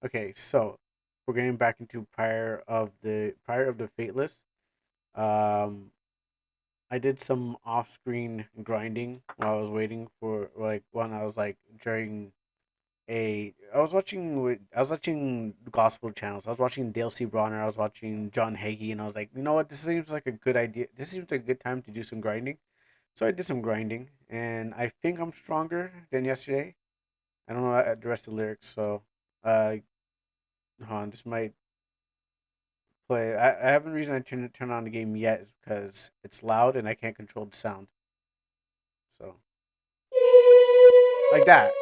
Okay, so we're getting back into prior of the Faithless. Um, I did some off-screen grinding while I was waiting for like when I was like during I was watching gospel channels. I was watching Dale C. Bronner. I was watching John Hagee, and I was like, you know what? This seems like a good idea. This seems like a good time to do some grinding. So I did some grinding, and I think I'm stronger than yesterday. I don't know the rest of the lyrics, so uh, hold on, this might play. I haven't reason I turn on the game yet is because it's loud and I can't control the sound. So like that,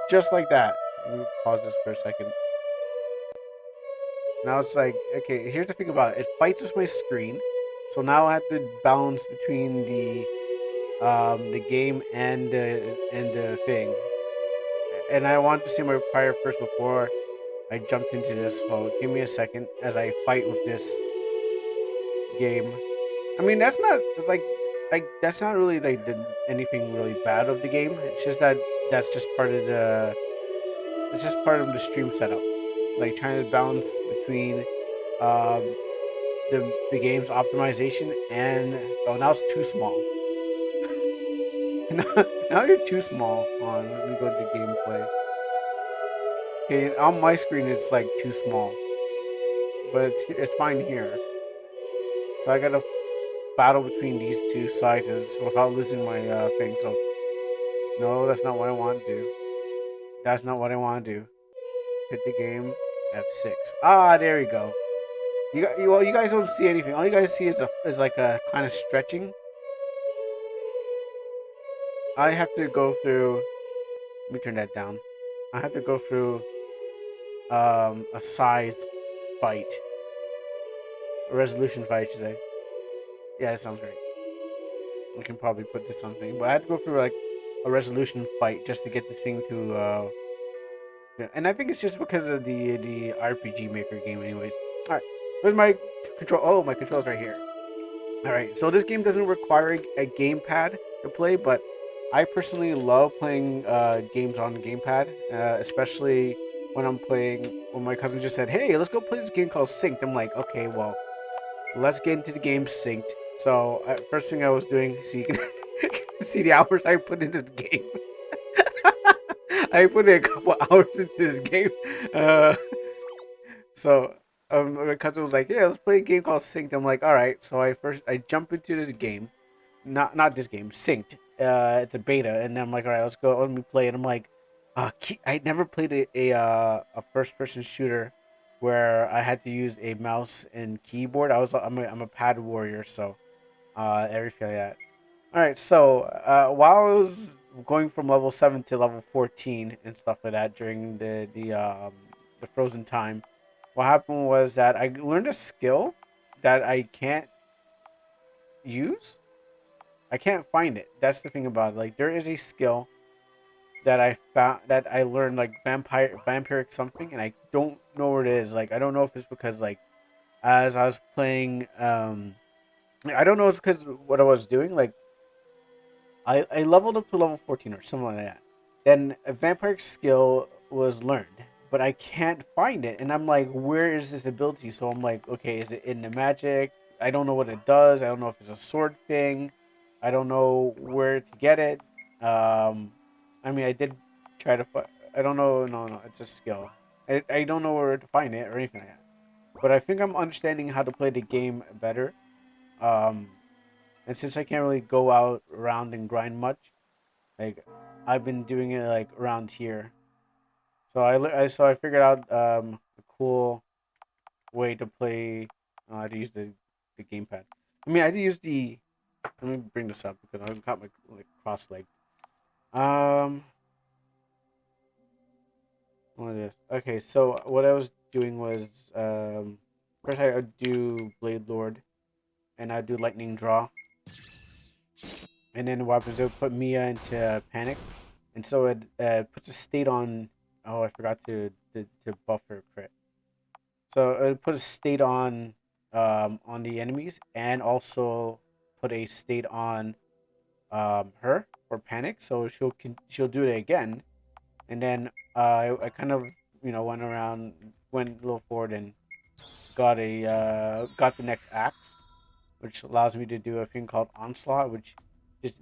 just like that. Let me pause this for a second. Now it's like okay. Here's the thing about it. It fights with my screen, so now I have to balance between the game and the thing. And I want to see my prior first before I jumped into this. So give me a second as I fight with this game. I mean, that's not it's like that's not really like anything really bad of the game. It's just that that's just part of the it's just part of the stream setup. Like trying to balance between um the game's optimization and oh now it's too small. now you're too small. On let me go to gameplay. Okay, on my screen it's like too small, but it's fine here. So I gotta battle between these two sizes without losing my thing. So no, that's not what I want to do. That's not what I want to do. Hit the game. F6. Ah, there we go. Well, you guys don't see anything. All you guys see is like a kind of stretching. I have to go through. Let me turn that down. I have to go through a size fight, a resolution fight, I should say. Yeah, that sounds great. We can probably put this on thing, but I had to go through like a resolution fight just to get the thing to. Yeah, and I think it's just because of the RPG Maker game, anyways. All right, where's my control? Oh, my control's right here. All right, so this game doesn't require a gamepad to play, but I personally love playing games on gamepad, especially when I'm playing. When my cousin just said, "Hey, let's go play this game called Synced," I'm like, "Okay, well, let's get into the game Synced." So first thing I was doing, so you can see the hours I put into the game. I put in a couple hours into this game. Uh, so my cousin was like, "Yeah, let's play a game called Synced." I'm like, "All right." So I jump into this game, not this game, Synced. It's a beta, and then I'm like, "All right, let's go. Let me play." And I'm like, I never played a first person shooter where I had to use a mouse and keyboard. I'm a pad warrior, so everything like that. All right, so while I was going from level 7 to level 14 and stuff like that during the frozen time, what happened was that I learned a skill that I can't use. I can't find it. That's the thing about it. Like there is a skill that I found that I learned like vampiric something, and I don't know where it is. Like I don't know if it's because like as I was playing, I don't know if it's because what I was doing. Like I leveled up to level 14 or something like that. Then a vampire skill was learned, but I can't find it. And I'm like, where is this ability? So I'm like, okay, is it in the magic? I don't know what it does. I don't know if it's a sword thing. I don't know where to get it. Um, I mean, I did try to find. I don't know. No, no, it's a skill. I don't know where to find it or anything like that. But I think I'm understanding how to play the game better. Um, and since I can't really go out around and grind much, like I've been doing it like around here. So I figured out a cool way to play. I had to use the gamepad. I mean, I had to use the. Let me bring this up because I've got my like cross leg. Um, what is okay? So what I was doing was first I would do Blade Lord and I'd do Lightning Draw, and then what happens? It would put Mia into panic, and so it puts a state on. Oh, I forgot to buff her crit. So it put a state on the enemies, and also put a state on her for panic. So she'll do it again, And then I kind of went around, went a little forward, and got the next axe, which allows me to do a thing called onslaught, which just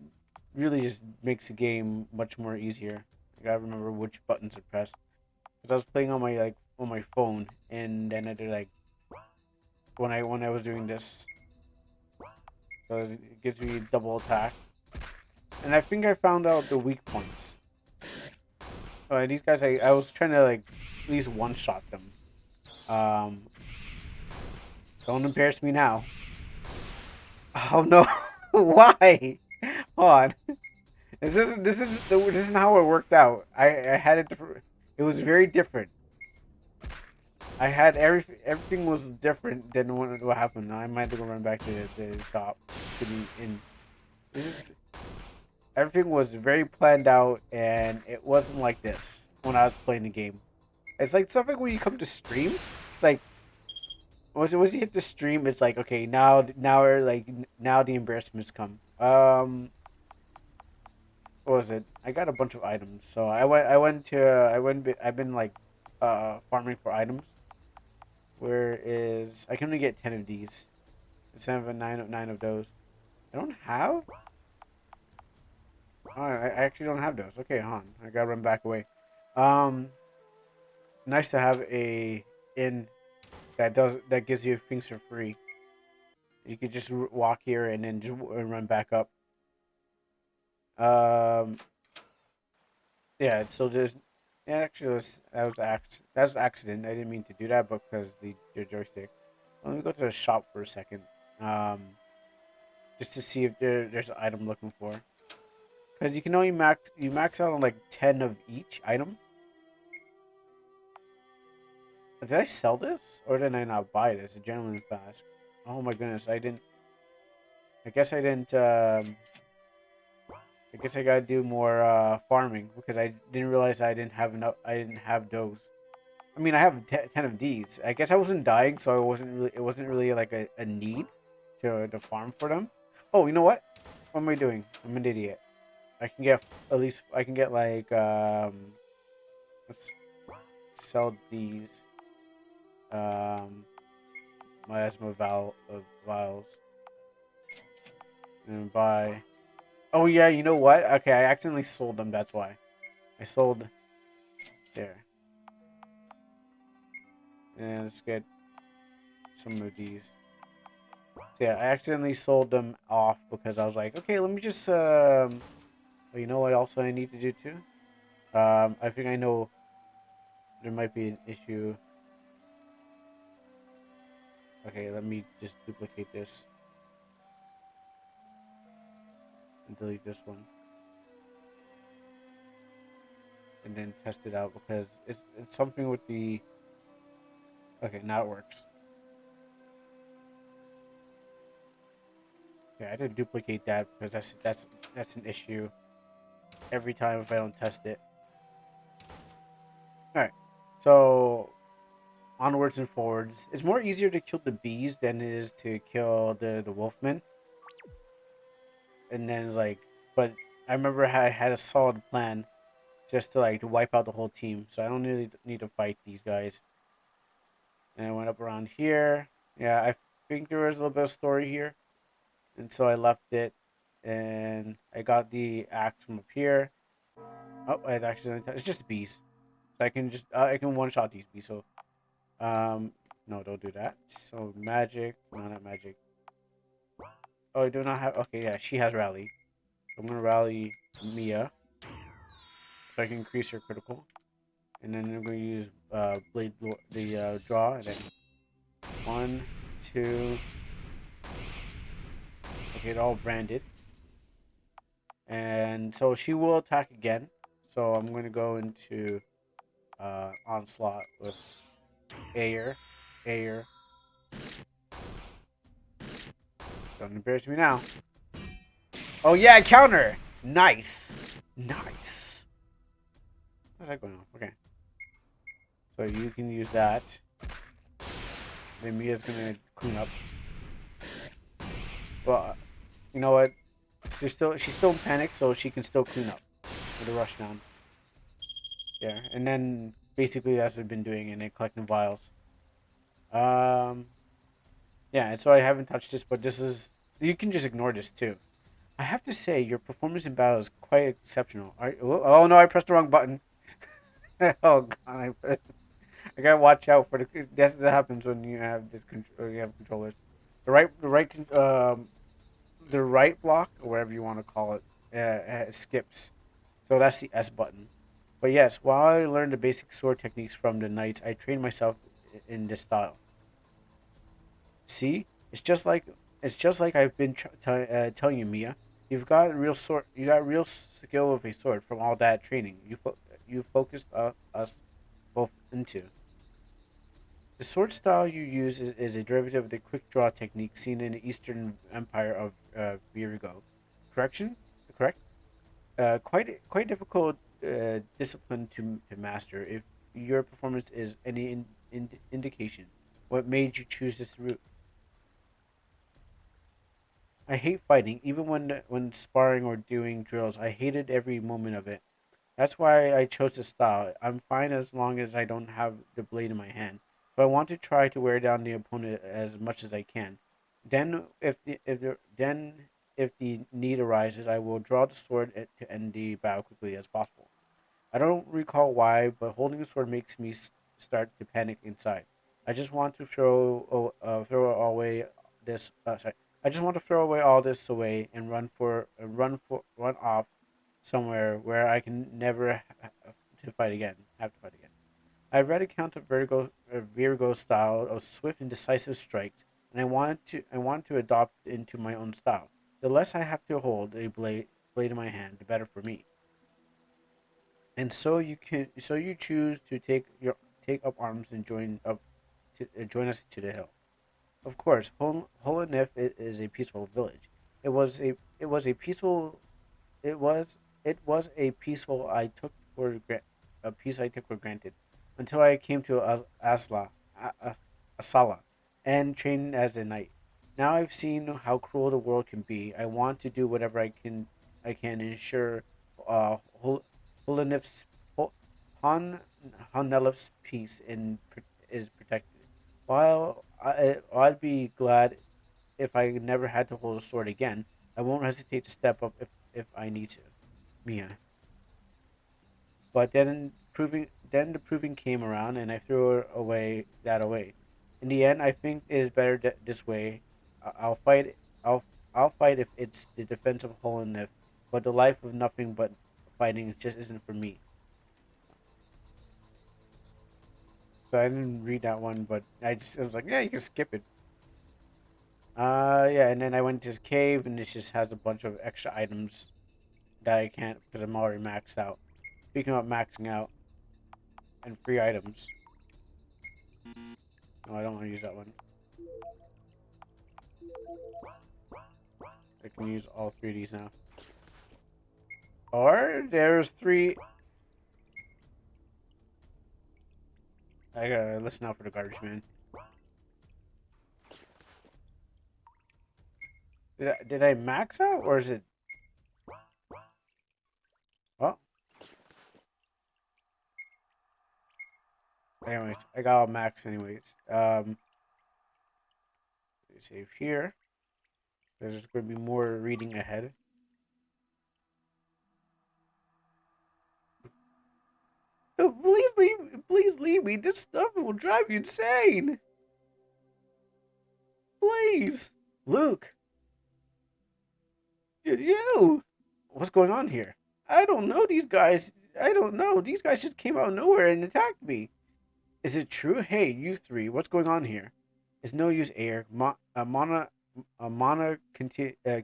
really just makes the game much more easier. I gotta remember which buttons to press because I was playing on my phone, and then I did when I was doing this, so it gives me double attack, and I think I found out the weak points. These guys, I was trying to at least one shot them. Um, don't embarrass me now. Oh no, why? Hold on. This is how it worked out. I had it different. It was very different. I had everything was different than what happened. I might have to go run back to the shop to be in. This is Everything was very planned out, and it wasn't like this when I was playing the game. It's like something when you come to stream. It's like once you hit the stream, it's like okay now the embarrassments come. What was it? I got a bunch of items, so I've been farming for items. Where is I can only get 10 of these instead of nine of those. I don't have. Oh, I actually don't have those. Okay, hon. I gotta run back away. Um, Nice to have a inn that gives you things for free. You could just walk here and then just run back up. Um, yeah. So there's yeah, actually that was an accident. I didn't mean to do that, but because the joystick. Let me go to the shop for a second. Um, just to see if there's an item I'm looking for. Because you can only max out on like 10 of each item. Did I sell this or did I not buy this? A gentleman's flask. Oh my goodness, I didn't. I guess I didn't. I guess I gotta do more farming because I didn't realize I didn't have enough. I didn't have those. I mean, I have 10 of these. I guess I wasn't dying, so it wasn't really like a need to farm for them. Oh, you know what? What am I doing? I'm an idiot. I can get at least I can get let's sell these miasma vials and buy. Oh yeah, you know what? Okay, I accidentally sold them. That's why I sold there. And let's get some of these. So yeah, I accidentally sold them off because I was like, okay, let me just you know what? Also, I need to do too. I think I know there might be an issue. Okay, let me just duplicate this and delete this one, and then test it out because it's something with the. Okay, now it works. Yeah, I didn't duplicate that because that's an issue every time if I don't test it. All right, so onwards and forwards. It's more easier to kill the bees than it is to kill the wolfmen. And then it's like, but I remember I had a solid plan just to to wipe out the whole team, so I don't really need to fight these guys. And I went up around here. Yeah, I think there was a little bit of story here, and so I left it, and I got the axe from up here. Oh, I actually it's just bees, so I can one shot these bees. So no, don't do that. So magic, no, not magic. Oh, I do not have. Okay, yeah, she has rally. So I'm gonna rally Mia, so I can increase her critical, and then I'm gonna use the draw, and then 1, 2. Okay, they're all branded, and so she will attack again. So I'm gonna go into onslaught with Ayer. Ayer, don't embarrass me now. Oh yeah, counter. Nice, nice. How's that going on? Okay, so you can use that. Then Mia's gonna clean up. Well, you know what? She's still in panic, so she can still clean up with a rush down. Yeah, and then basically that's what I've been doing, and then collecting vials. Um, yeah, and so I haven't touched this, but this is you can just ignore this too. I have to say, your performance in battle is quite exceptional. Oh no, I pressed the wrong button. Oh god, I gotta watch out for the. That's what happens when you have this control. You have controllers. The right block or whatever you want to call it skips. So that's the S button. But yes, while I learned the basic sword techniques from the knights, I trained myself in this style. See, it's just like I've been telling you, Mia. You've got real sword. You got real skill with a sword from all that training. You focused us both into. The sword style you use is a derivative of the quick draw technique seen in the Eastern Empire of Virgo. Correction? Correct? Quite difficult discipline to master. If your performance is any indication, what made you choose this route? I hate fighting, even when sparring or doing drills. I hated every moment of it. That's why I chose this style. I'm fine as long as I don't have the blade in my hand. So I want to try to wear down the opponent as much as I can. If the need arises, I will draw the sword to end the battle quickly as possible. I don't recall why, but holding the sword makes me start to panic inside. I just want to throw away this. Sorry, I just want to throw away all this away and run off somewhere where I can never to fight again. Have to fight again. I've read accounts of Virgo's style of swift and decisive strikes, and I want to adopt it into my own style. The less I have to hold a blade in my hand, the better for me. And so you choose to take up arms and join us to the hill. Of course, Holanif is a peaceful village. It was a peaceful it was it was a peaceful I took for a peace I took for granted until I came to Asala and trained as a knight. Now I've seen how cruel the world can be. I want to do whatever I can ensure Holinif's Hol- Han Hanelif's peace is protected. I'd be glad if I never had to hold a sword again, I won't hesitate to step up if I need to. Mia. But then the proving came around and I threw that away. In the end, I think it is better this way. I'll fight I'll fight if it's the defense of Holinif, but the life of nothing but fighting just isn't for me. So I didn't read that one, but I was like, yeah, you can skip it. Yeah, and then I went to this cave and it just has a bunch of extra items that I can't because I'm already maxed out. Speaking of maxing out and free items, no, I don't want to use that one. I can use all three of these now. Or there's three. I gotta listen out for the garbage man. Did I max out or is it? Oh, anyways, I got all max anyways. Save here. There's going to be more reading ahead. Oh, please leave me. This stuff will drive you insane. Please, Luke, you. What's going on here? I don't know these guys. I don't know. These guys just came out of nowhere and attacked me. Is it true? Hey, you three, what's going on here? It's no use, Air.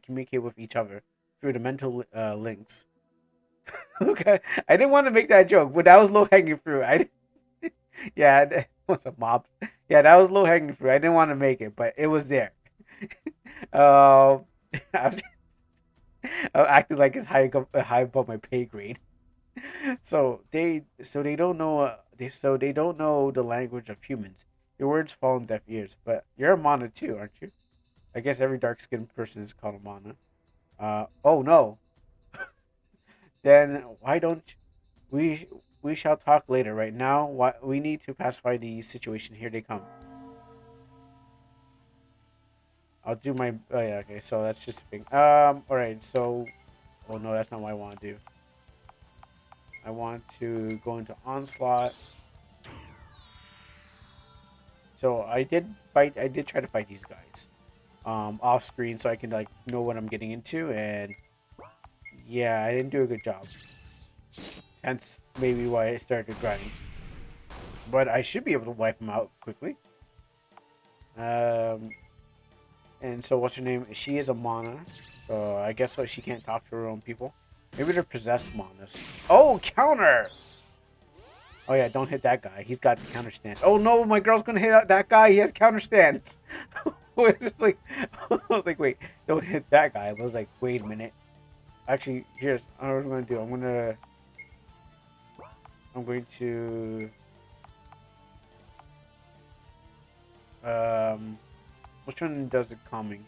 Communicate with each other through the mental links. Okay, I didn't want to make that joke, but that was low hanging fruit. Yeah, what's a mob? Yeah, that was low hanging fruit. I didn't want to make it, but it was there. I acted like it's high above my pay grade. So they don't know they don't know the language of humans. Your words fall on deaf ears, but you're a mana too, aren't you? I guess every dark skinned person is called a mana. Oh no. Then why don't we? we shall talk later. Right now, we need to pacify the situation. Here they come. I'll do my. Oh yeah, okay. So that's just a thing. All right. So, oh no, that's not what I want to do. I want to go into onslaught. So I did fight. I did try to fight these guys, off screen, so I can like know what I'm getting into. And yeah, I didn't do a good job. Hence, maybe why I started grinding. But I should be able to wipe them out quickly. Um, and so what's her name? She is a mana, so I guess what she can't talk to her own people. Maybe they're possessed manas. Oh, counter! Oh yeah, don't hit that guy. He's got the counter stance. Oh no, my girl's gonna hit that guy. He has counter stance. It's like, I was like, wait, don't hit that guy. I was like, wait a minute. Actually, here's what I'm gonna do. I'm going to which one does it calming?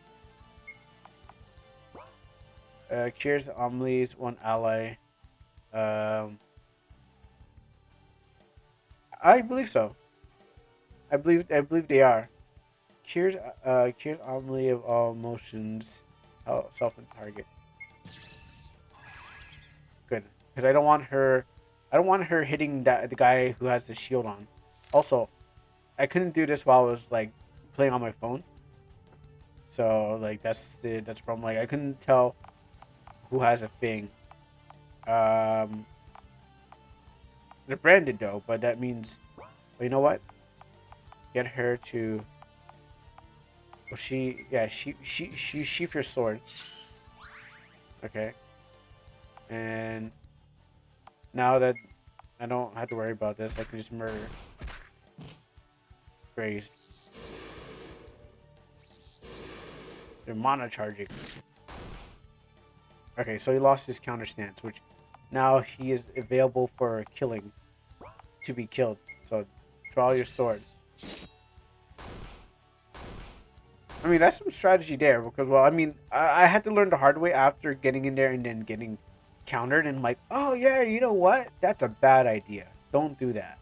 Cures Amelie's one ally. Um, I believe so. I believe they are. Cures Amelie of all emotions, self and target. Good, because I don't want her. I don't want her hitting the guy who has the shield on. Also, I couldn't do this while I was like playing on my phone. So like that's the problem. Like I couldn't tell who has a thing. Um, they're branded though, but that means, well, you know what? Get her to. Well, she sheath your sword. Okay, and now that I don't have to worry about this, I can just murder. Grazed. They're mana charging. Okay, so he lost his counter stance, which now he is available for killing, to be killed. So draw your sword. I mean, that's some strategy there because, well, I mean, I had to learn the hard way after getting in there and then getting countered, and I'm like, oh yeah, you know what? That's a bad idea. Don't do that.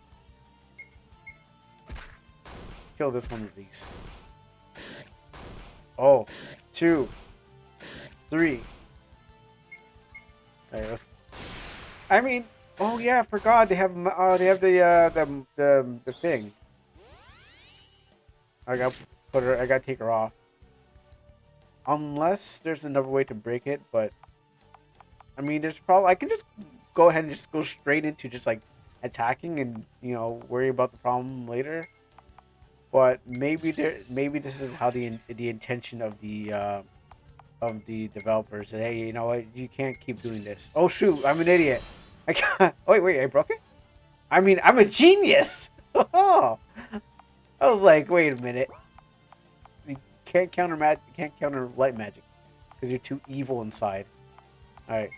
Kill this one at least. Oh, 2, 3. Right, I mean, oh yeah, I forgot they have the thing. I got put her. I got to take her off. Unless there's another way to break it, but I mean, there's probably I can just go ahead and just go straight into just like attacking and worry about the problem later. But maybe this is how the intention of the developers. Hey, you know what? You can't keep doing this. Oh shoot, I'm an idiot. I can't. Oh wait, I broke it. I mean, I'm a genius. Oh, I was like, wait a minute. You can't counter light magic because you're too evil inside. All right.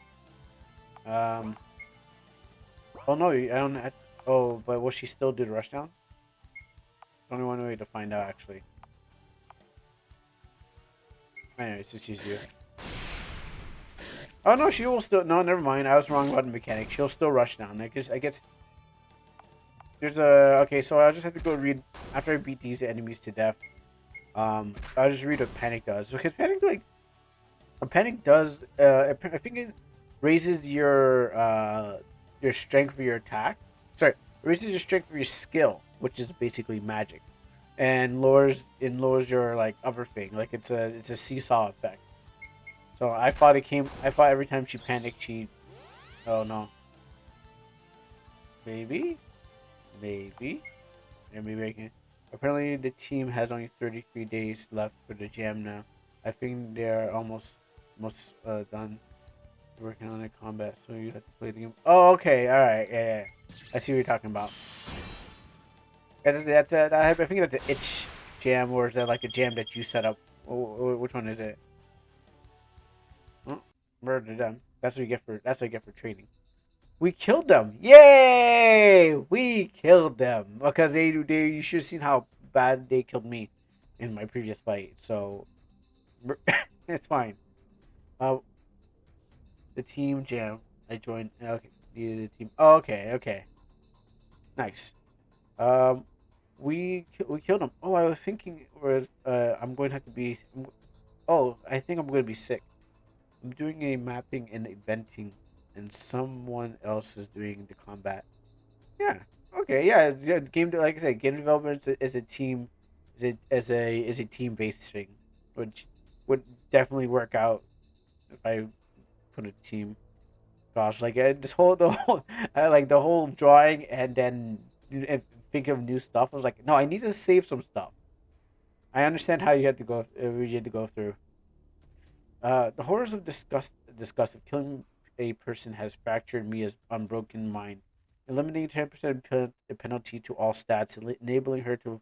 Um. Oh no, I don't. Oh, but will she still do the rushdown? Only one way to find out, actually. Anyways, just use you. Oh no, she will still. No, never mind. I was wrong about the mechanic. She'll still rush down. I guess there's a. Okay, so I'll just have to go read after I beat these enemies to death. I'll just read what panic does because panic does. I think it raises your strength for your attack. Sorry, raises your strength for your skill, which is basically magic, and lowers your like other thing. Like it's a seesaw effect. So I thought it came. I thought every time she panicked, she. Oh no. Maybe, maybe, yeah, maybe I can. Apparently, the team has only 33 days left for the jam now. I think they're almost done working on the combat, so you have to play the game. Oh, okay, all right, yeah. I see what you're talking about. I think that's an itch jam, or is that like a jam that you set up? Which one is it? Oh, murdered them. That's what you get for trading. We killed them! Yay! We killed them because they you should have seen how bad they killed me in my previous fight. So it's fine. Uh, the team jam. I joined. Okay, the team. Oh, okay, okay. Nice. Um, we killed him. Oh, I was thinking, I'm going to have to be. Oh, I think I'm going to be sick. I'm doing a mapping and eventing, and someone else is doing the combat. Yeah. Okay. Yeah. Yeah, game like I said, game development is a team, is a team based thing, which would definitely work out if I put a team. Gosh, like this whole the whole like the whole drawing and then think of new stuff. I was like, no, I need to save some stuff. I understand how you had to go through. The horrors of disgust of killing a person has fractured Mia's unbroken mind, eliminating 10% penalty to all stats, enabling her to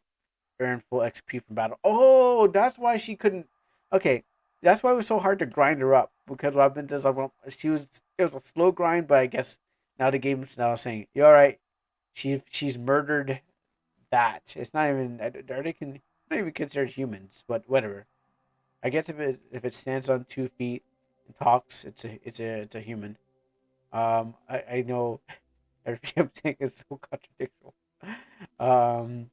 earn full XP from battle. Oh, that's why she couldn't. Okay, that's why it was so hard to grind her up because what happened is she was it was a slow grind, but I guess now the game's now saying you're all right. She's murdered that. It's not even are they can not even considered humans, but whatever. I guess if it stands on 2 feet and talks, it's a human. I know everything I'm saying is so contradictory. Um,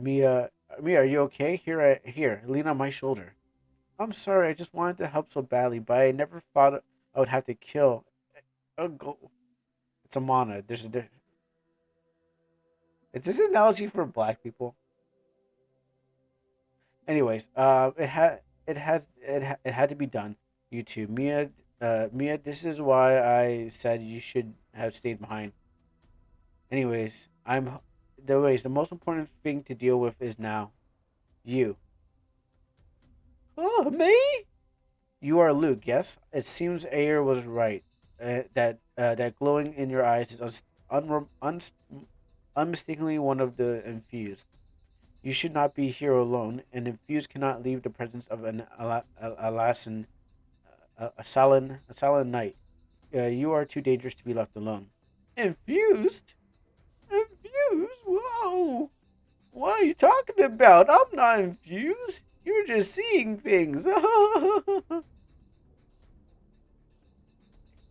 Mia, Mia, are you okay? Here, lean on my shoulder. I'm sorry, I just wanted to help so badly, but I never thought I would have to kill. Oh, go. It's a mana. Is this an analogy for black people? Anyways, it had to be done. You two, Mia, Mia. This is why I said you should have stayed behind. Anyways, the most important thing to deal with is now you. Oh, me? You are Luke. Yes, it seems Ayer was right. That glowing in your eyes is unmistakably one of the infused. You should not be here alone. An infused cannot leave the presence of an Alassan a Salon knight. You are too dangerous to be left alone. Infused? Infused? Whoa! What are you talking about? I'm not infused. You're just seeing things.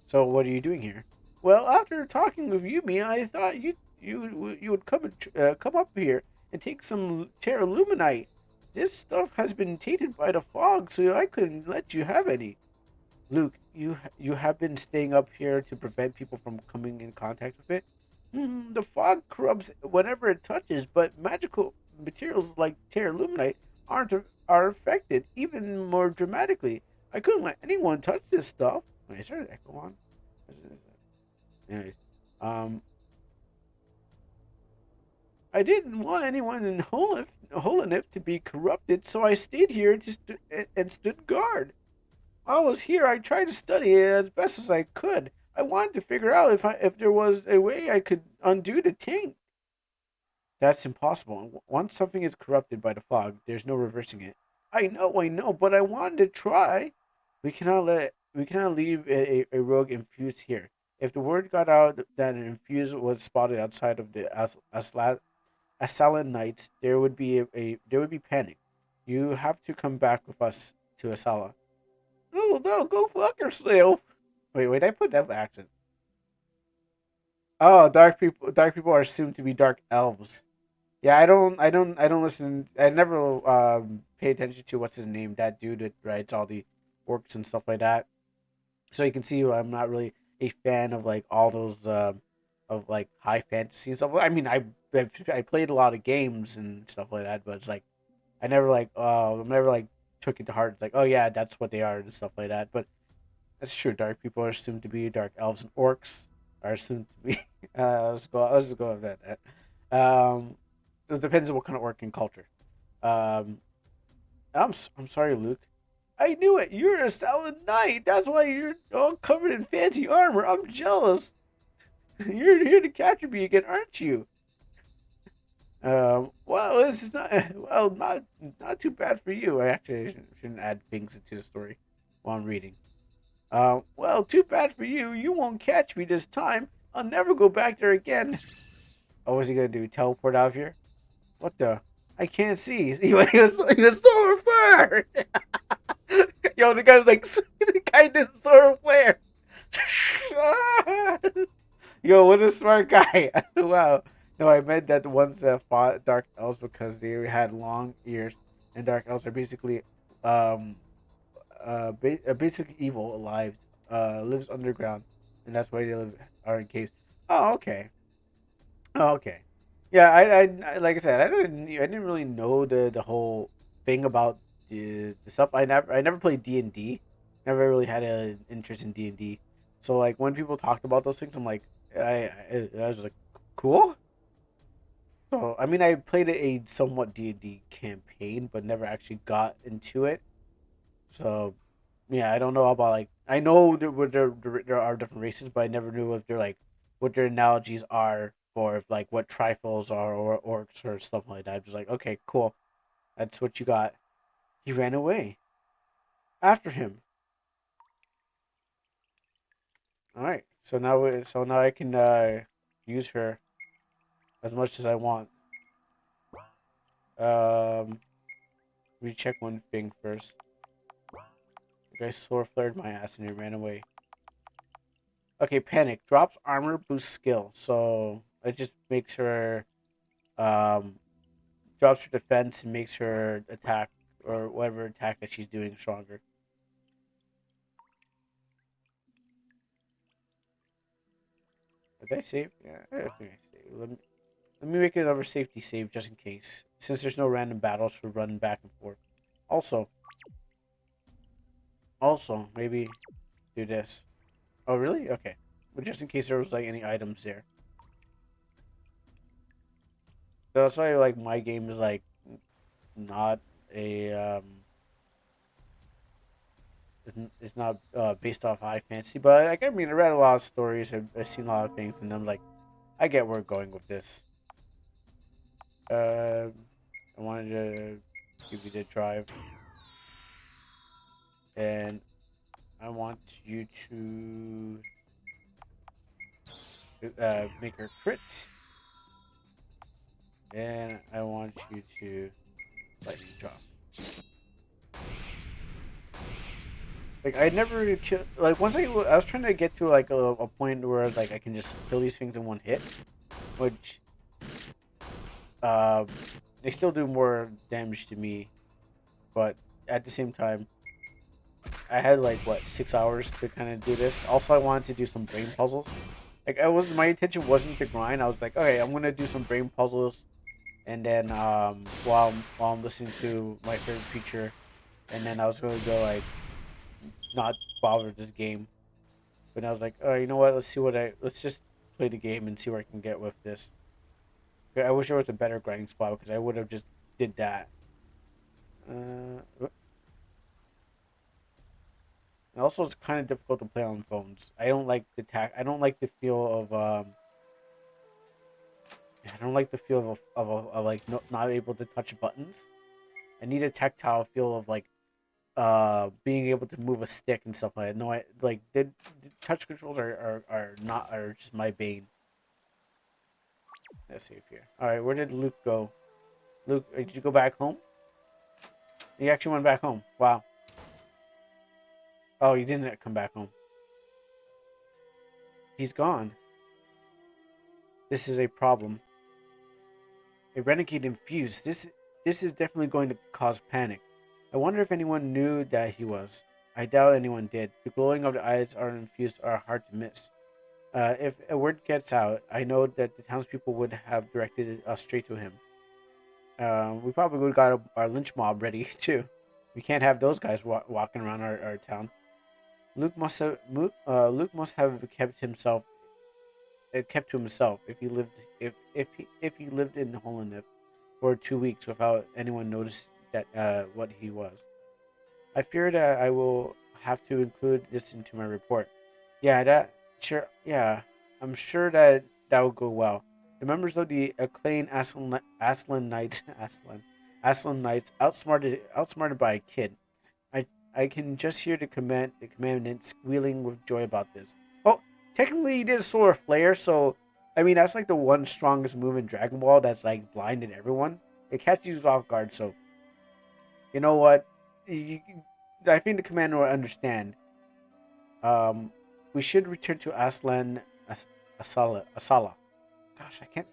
So what are you doing here? Well, after talking with Yumi, I thought you would come up here and take some terraluminite. This stuff has been tainted by the fog, so I couldn't let you have any. Luke, you have been staying up here to prevent people from coming in contact with it. The fog corrupts whatever it touches, but magical materials like terraluminite aren't are affected even more dramatically. I couldn't let anyone touch this stuff. Wait, is there an echo on? Anyways, um, I didn't want anyone in Holenif to be corrupted, so I stayed here and stood guard. While I was here, I tried to study it as best as I could. I wanted to figure out if there was a way I could undo the taint. That's impossible. Once something is corrupted by the fog, there's no reversing it. I know, but I wanted to try. We cannot leave a rogue infused here. If the word got out that an infused was spotted outside of the Assalan Knights, there would be panic. You have to come back with us to Asala. No, no, go fuck yourself. Wait, I put that accent. Oh, dark people are assumed to be dark elves. Yeah, I don't listen. I never pay attention to what's his name, that dude that writes all the works and stuff like that. So you can see I'm not really a fan of like all those of like high fantasy and stuff. I mean, I played a lot of games and stuff like that, but it's like I never like took it to heart. It's like, oh yeah, that's what they are and stuff like that. But that's true. Dark people are assumed to be dark elves, and orcs are assumed to be. Let's just go with that. It depends on what kind of orc and culture. Um, I'm sorry, Luke. I knew it. You're a solid knight. That's why you're all covered in fancy armor. I'm jealous. You're here to capture me again, aren't you? Well, this is not not too bad for you. I actually shouldn't add things into the story while I'm reading. Well, too bad for you. You won't catch me this time. I'll never go back there again. Oh, what's he gonna do? Teleport out of here? What the? I can't see. He was so far. Yo, the guy's like, the guy did solar flare. Yo, what a smart guy! Wow. No, I meant that the ones that fought dark elves because they had long ears, and dark elves are basically um basically evil lives lives underground, and that's why they live are in caves. Oh, okay. Oh, okay. Yeah, like I said, I didn't really know the whole thing about the stuff. I never played D&D. Never really had an interest in D&D. So like when people talked about those things, I'm like, I was like, cool. So I mean, I played a somewhat D&D campaign, but never actually got into it. So yeah, I don't know about like I know there are different races, but I never knew if they're like what their analogies are for if, like what trifles are or orcs or stuff like that. I'm just like, okay, cool, that's what you got. He ran away after him. All right, so now I can use her as much as I want. Um, Let me check one thing first. The guy sword flared my ass and he ran away. Okay, panic drops armor, boosts skill, so it just makes her um drops her defense and makes her attack or whatever attack that she's doing stronger. Did I save? Yeah, I think I saved. Let me make another safety save just in case, since there's no random battles for running back and forth. Also, maybe do this. Oh, really? Okay. But just in case there was like any items there. So that's why like my game is like not a it's not based off high fantasy, but like I mean I read a lot of stories, I've seen a lot of things, and I'm like I get where we're going with this. Um, I wanted to give you the drive, and I want you to make her crit, and I want you to lightning drop. Like I never really kill. Like once I was trying to get to like a point where like I can just kill these things in one hit, which um they still do more damage to me, but at the same time I had like what 6 hours to kind of do this. Also, I wanted to do some brain puzzles. Like I was, my intention wasn't to grind. I was like, okay, I'm gonna do some brain puzzles, and then while I'm listening to my favorite feature, and then I was gonna go like not bother this game. But I was like, oh, you know what? Let's just play the game and see where I can get with this. I wish there was a better grinding spot because I would have just did that. Uh, and also, it's kind of difficult to play on phones. I don't like the tac. I don't like the feel of I don't like the feel of like not able to touch buttons. I need a tactile feel of like being able to move a stick and stuff like that. No, I like the touch controls are not are just my bane. Let's see if here. All right, where did Luke go? Luke, did you go back home? You actually went back home. Wow. Oh, you didn't come back home. He's gone. This is a problem. A renegade infused. This is definitely going to cause panic. I wonder if anyone knew that he was. I doubt anyone did. The glowing of the eyes are infused are hard to miss. If a word gets out, I know that the townspeople would have directed us straight to him. We probably would have got our lynch mob ready too. We can't have those guys walking around our town. Luke must have kept to himself if he lived in Holland for 2 weeks without anyone noticing that what he was. I fear that I will have to include this into my report. Yeah, that sure. Yeah, I'm sure that that will go well. The members of the acclaimed Aslan Knights, Aslan Knights, outsmarted by a kid. I I can just hear the commandant squealing with joy about this. Well, technically he did a solar flare, so I mean that's like the one strongest move in Dragon Ball that's like blinded everyone. It catches you off guard, so you know what? You, I think the commander will understand. Um, we should return to Aslan. Asala. Gosh, I can't.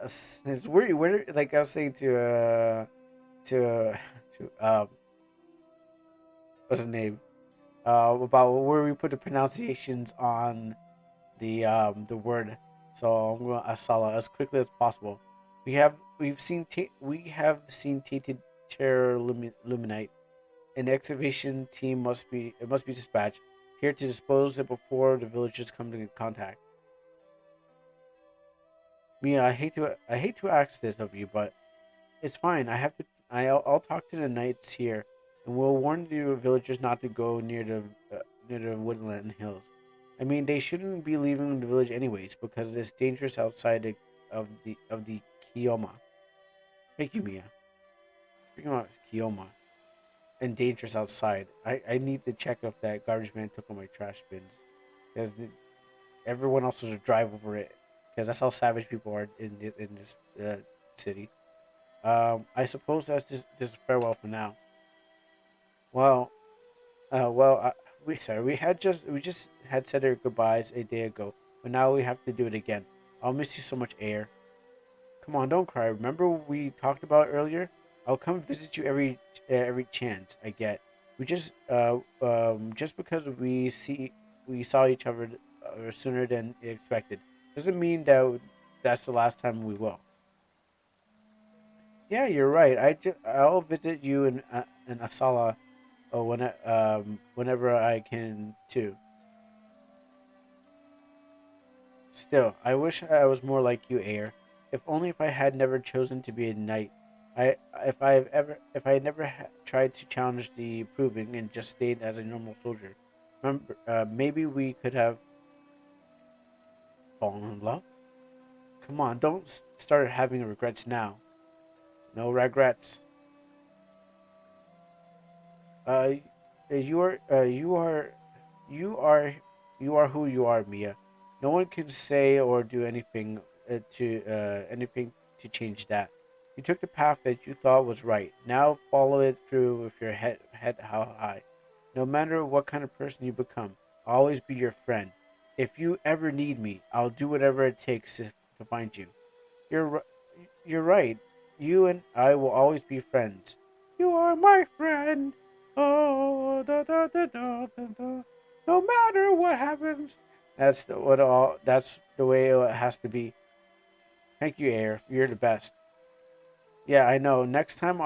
It's weird. Where, like I was saying to what's his name? About where we put the pronunciations on the word. So I'm going to Asala as quickly as possible. We have seen tainted terror luminite. An excavation team must be dispatched here to dispose it before the villagers come into contact. Mia, I hate to ask this of you, but it's fine. I'll talk to the knights here, and we'll warn the villagers not to go near the woodland hills. I mean, they shouldn't be leaving the village anyways because it's dangerous outside of the Kioma. Thank you, Mia. Speaking about Kioma and dangerous outside, I need to check if that garbage man took all my trash bins because everyone else was to drive over it because that's how savage people are in this city. I suppose that's just farewell for now. Well, well, we just had said our goodbyes a day ago, but now we have to do it again. I'll miss you so much, Air. Come on, don't cry. Remember what we talked about earlier? I'll come visit you every chance I get. We just because we saw each other sooner than expected doesn't mean that that's the last time we will. Yeah, you're right. I'll visit you in Asala whenever I can too. Still, I wish I was more like you, Air. If I had never chosen to be a knight. If I had never tried to challenge the proving and just stayed as a normal soldier. Remember, maybe we could have fallen in love. Come on, don't start having regrets now. No regrets. Uh, you are, you are, you are who you are, Mia. No one can say or do anything to change that. You took the path that you thought was right. Now follow it through with your head how high. No matter what kind of person you become, I'll always be your friend. If you ever need me, I'll do whatever it takes to find you. You're you're right. You and I will always be friends. You are my friend. Oh, da, da, da, da, da, da. No matter what happens. That's the way it has to be. Thank you, Air. You're the best. Yeah, I know. Next time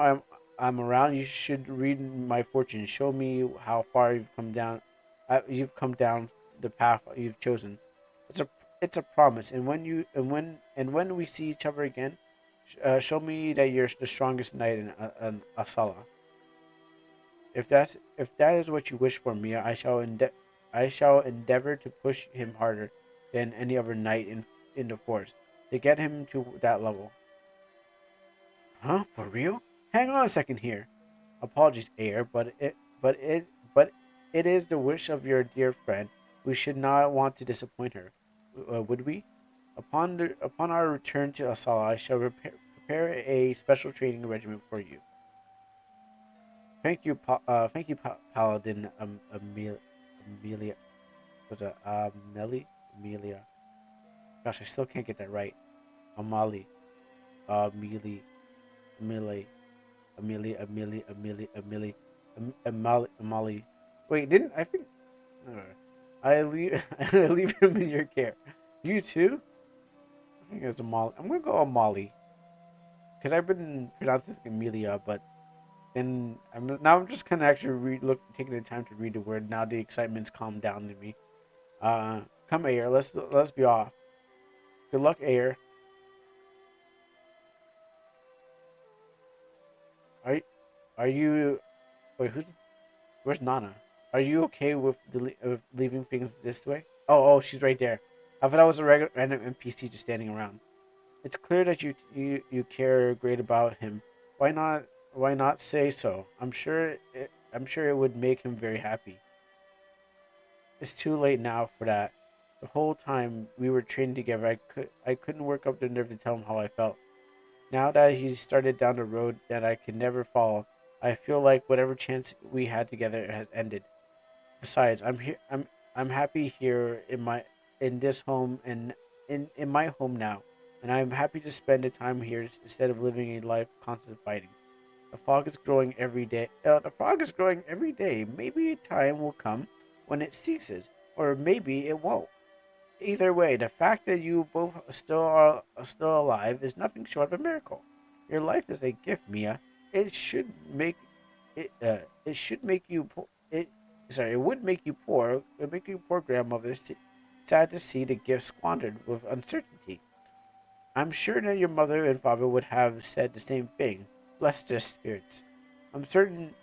I'm around, you should read my fortune. Show me how far you've come down the path you've chosen. It's a it's a promise. And when we see each other again, show me that you're the strongest knight in Asala. If that is what you wish for me, I shall endeavor to push him harder than any other knight in the force to get him to that level. Huh? For real? Hang on a second here. Apologies, Air, but it is the wish of your dear friend. We should not want to disappoint her, would we? Upon our return to Asala, I shall prepare a special training regimen for you. Thank you, Paladin Amelia. Was it Amelia? Gosh, I still can't get that right. Amali, Amelie, Amelie, Amali. Wait, didn't I think? Uh, I leave I leave him in your care. You too? I think it's Amali. I'm gonna go Amali because I've been pronouncing Amelia, but then I'm just kind of actually taking the time to read the word. Now the excitement's calmed down in me. Come Air, let's be off. Good luck, Air. Are are you? Wait, where's Nana? Are you okay with leaving things this way? Oh, she's right there. I thought I was a regular random NPC just standing around. It's clear that you care great about him. Why not say so? I'm sure it would make him very happy. It's too late now for that. The whole time we were training together, I couldn't work up the nerve to tell him how I felt. Now that he started down the road that I could never follow, I feel like whatever chance we had together has ended. Besides, I'm happy here in this home and in my home now, and I'm happy to spend the time here instead of living a life of constant fighting. The fog is growing every day. The fog is growing every day. Maybe a time will come when it ceases, or maybe it won't. Either way, the fact that you both still alive is nothing short of a miracle. Your life is a gift, Mia. It should make it should make you it sorry, it would make you poor. It would make you poor grandmother sad to see the gift squandered with uncertainty. I'm sure that your mother and father would have said the same thing. Bless their spirits. I'm certain,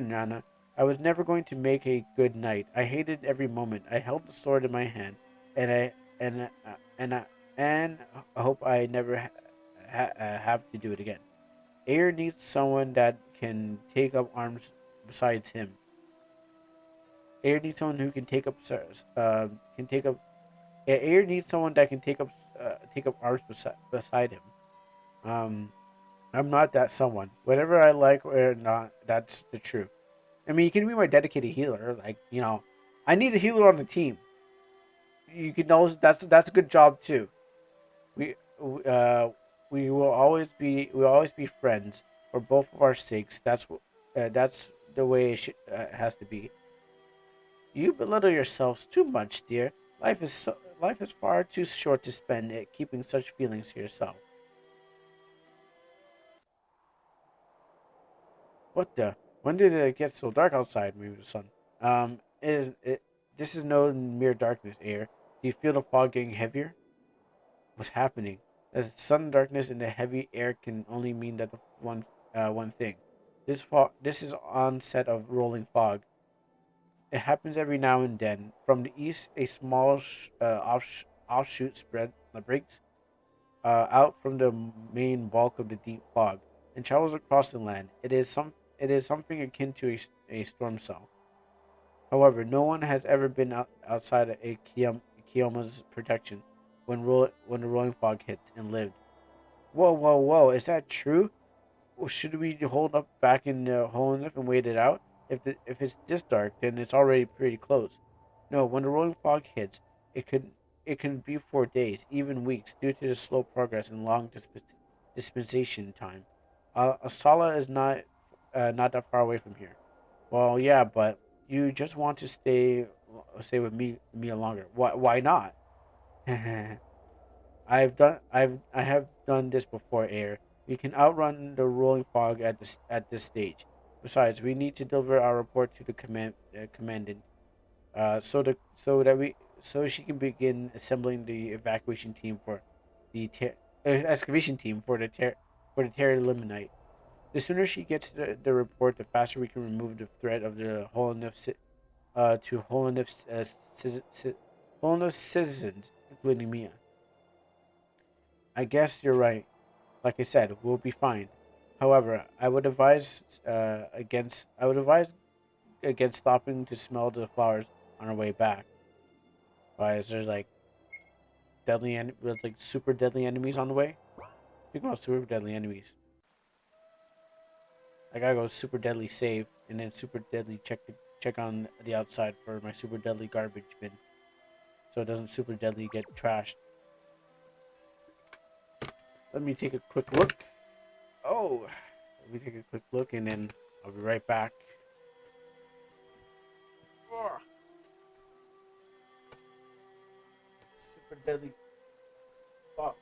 Nana. I was never going to make a good knight. I hated every moment. I held the sword in my hand, and and I hope I never have to do it again. Air needs someone that can take up arms besides him. Air needs someone who can take up. Air needs someone that can take up arms beside him. Um, I'm not that someone. Whatever I like or not, that's the truth. I mean, you can be my dedicated healer. Like, I need a healer on the team. You can always that's a good job too. We uh we will always be friends for both of our sakes. That's the way has to be. You belittle yourselves too much, dear. Life is far too short to spend it keeping such feelings to yourself. What the? When did it get so dark outside, maybe the sun? Is it? This is no mere darkness, air. Do you feel the fog getting heavier? What's happening? The sudden darkness and the heavy air can only mean that one thing. This is onset of rolling fog. It happens every now and then. From the east, a small offshoot spread breaks out from the main bulk of the deep fog and travels across the land. It is something akin to a storm cell. However, no one has ever been outside of a Kiyoma's protection when the rolling fog hits and lived. Whoa, whoa, whoa! Is that true? Or should we hold up back in the hole enough and wait it out? If it's this dark, then it's already pretty close. No, when the rolling fog hits, it could it can be for days, even weeks, due to the slow progress and long dispensation time. Asala is not that far away from here. Well, yeah, but you just want to stay with me longer. Why not? I have done this before, Air. We can outrun the rolling fog at this stage. Besides, we need to deliver our report to the commandant, so she can begin assembling the evacuation team for the excavation team for the Terra Limonite. The sooner she gets the report, the faster we can remove the threat of the whole enough to whole enough citizens, including Mia. I guess you're right. Like I said, we'll be fine. However, I would advise against stopping to smell the flowers on our way back. Why is there like with like super deadly enemies on the way? Speaking about super deadly enemies, I gotta go super deadly save and then super deadly check on the outside for my super deadly garbage bin, so it doesn't super deadly get trashed. Let me take a quick look. Oh, let me take a quick look and then I'll be right back. Oh, super deadly. Oh.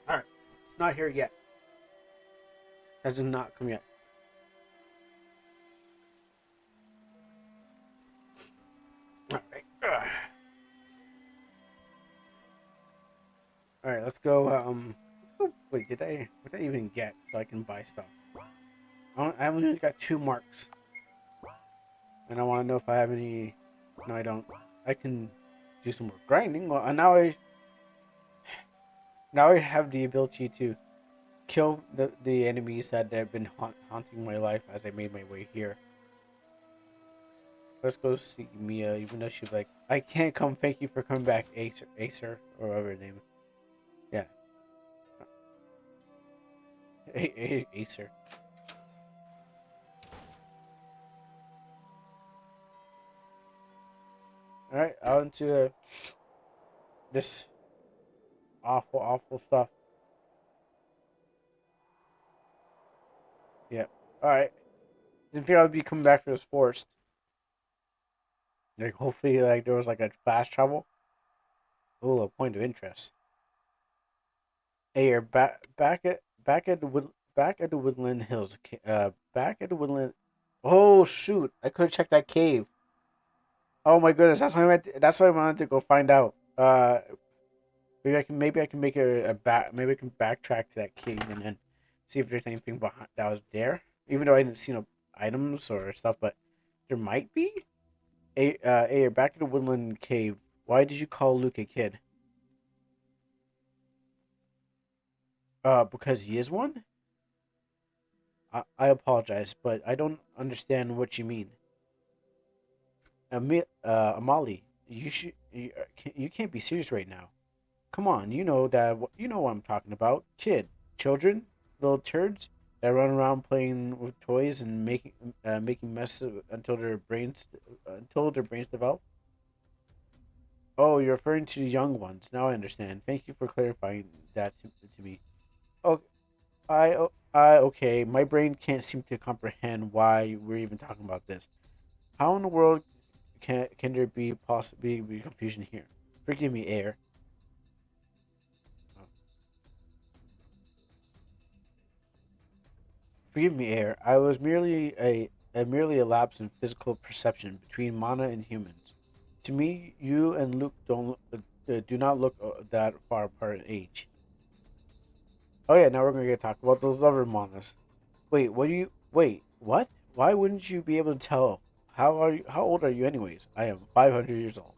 All right, it's not here yet. Has not come yet. All right. All right, let's go. Let's go. Wait, what did I even get so I can buy stuff? I only got 2 marks, and I want to know if I have any. No, I don't. I can do some more grinding. Well, now I have the ability to kill the enemies that have been haunting my life as I made my way here. Let's go see Mia, even though she's like, I can't come. Thank you for coming back, Acer, or whatever her name is. Yeah, Acer. All right, out into this awful, awful stuff. Yeah. All right. Didn't think I would be coming back for this forest. Like, hopefully, like there was like a fast travel. Oh, a point of interest. Hey, you're back at the Woodland Hills. Back at the Woodland. Oh shoot! I could have checked that cave. Oh my goodness, that's what I wanted to go find out. Maybe I can make a back. Maybe I can backtrack to that cave and then see if there's anything behind that was there. Even though I didn't see no items or stuff, but there might be. You're back at the Woodland Cave. Why did you call Luke a kid? Because he is one. I apologize, but I don't understand what you mean. Amali, you can't be serious right now. Come on, you know what I'm talking about. Children, little turds that run around playing with toys and making messes until their brains develop. Oh, you're referring to the young ones. Now I understand. Thank you for clarifying that to me. Oh, okay. My brain can't seem to comprehend why we're even talking about this. How in the world can there be possibly be confusion here? Forgive me, Air. Oh, forgive me, Air. I was merely a lapse in physical perception between Mana and humans. To me, you and Luke don't do not look that far apart in age. Oh yeah, now we're gonna get talk about those other Manas. Wait? What? Why wouldn't you be able to tell? How old are you, anyways? I am 500 years old,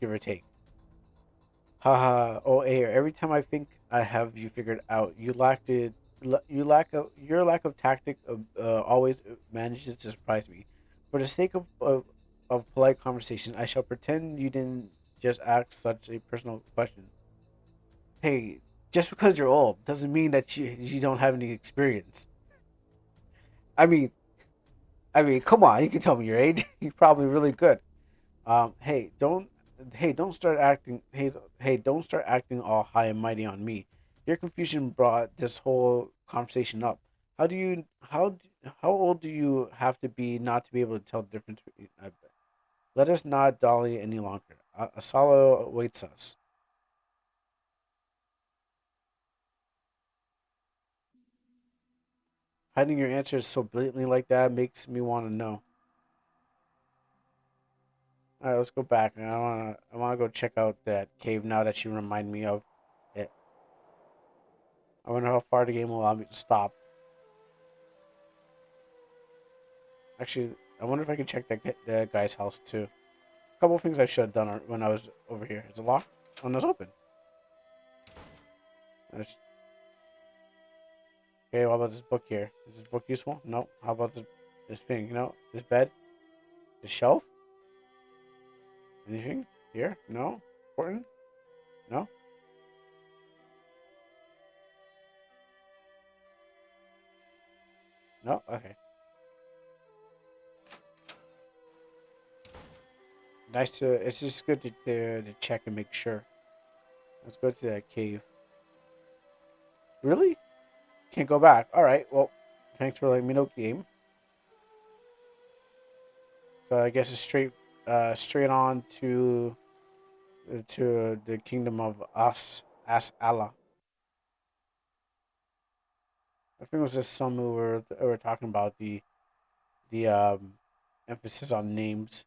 give or take. Haha. Oh, Air. Every time I think I have you figured out, your lack of tactic always manages to surprise me. For the sake of polite conversation, I shall pretend you didn't just ask such a personal question. Hey, just because you're old doesn't mean that you don't have any experience. I mean, come on, you can tell me your age. You're probably really good. Um, hey, don't, don't start acting. Don't start acting all high and mighty on me. Your confusion brought this whole conversation up. How old do you have to be not to be able to tell the difference? Let us not dolly any longer. Asalo awaits us. Hiding your answers so blatantly like that makes me want to know. All right, let's go back. I wanna go check out that cave now that you remind me of it. I wonder how far the game will allow me to stop. Actually, I wonder if I can check that guy's house too. A couple of things I should have done when I was over here. Is it locked? Oh, no, it's open. That's- Okay, what about this book here? Is this book useful? No. How about this thing? This bed, this shelf. Anything here? No. Important? No. No. Okay. Nice to. It's just good to check and make sure. Let's go to that cave. Really? Can't go back. All right. Well, thanks for letting me know, game. So I guess it's straight on to the kingdom of As Allah. I think it was just some who were talking about the emphasis on names.